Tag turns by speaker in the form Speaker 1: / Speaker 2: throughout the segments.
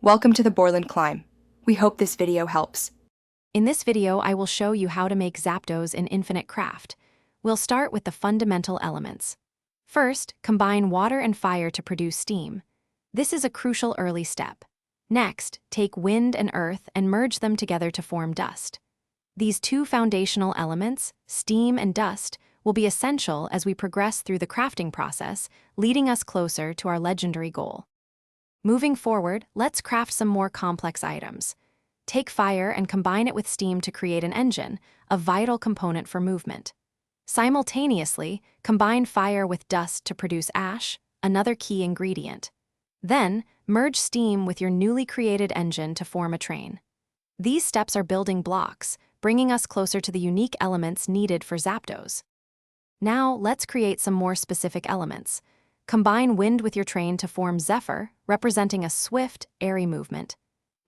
Speaker 1: Welcome to the Borland Climb. We hope this video helps.
Speaker 2: In this video, I will show you how to make Zapdos in Infinite Craft. We'll start with the fundamental elements. First, combine water and fire to produce steam. This is a crucial early step. Next, take wind and earth and merge them together to form dust. These two foundational elements, steam and dust, will be essential as we progress through the crafting process, leading us closer to our legendary goal. Moving forward, let's craft some more complex items. Take fire and combine it with steam to create an engine, a vital component for movement. Simultaneously, combine fire with dust to produce ash, another key ingredient. Then, merge steam with your newly created engine to form a train. These steps are building blocks, bringing us closer to the unique elements needed for Zapdos. Now, let's create some more specific elements. Combine wind with your train to form Zephyr, representing a swift, airy movement.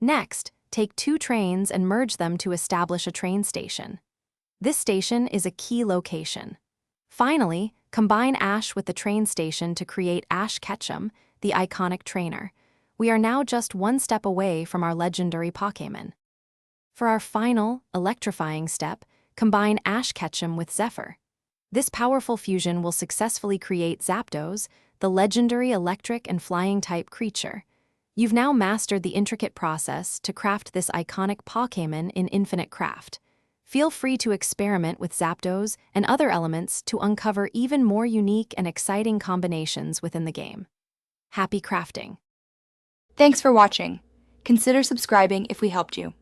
Speaker 2: Next, take two trains and merge them to establish a train station. This station is a key location. Finally, combine Ash with the train station to create Ash Ketchum, the iconic trainer. We are now just one step away from our legendary Pokémon. For our final, electrifying step, combine Ash Ketchum with Zephyr. This powerful fusion will successfully create Zapdos, the legendary electric and flying type creature. You've now mastered the intricate process to craft this iconic Pokémon in Infinite Craft. Feel free to experiment with Zapdos and other elements to uncover even more unique and exciting combinations within the game. Happy crafting!
Speaker 1: Thanks for watching. Consider subscribing if we helped you.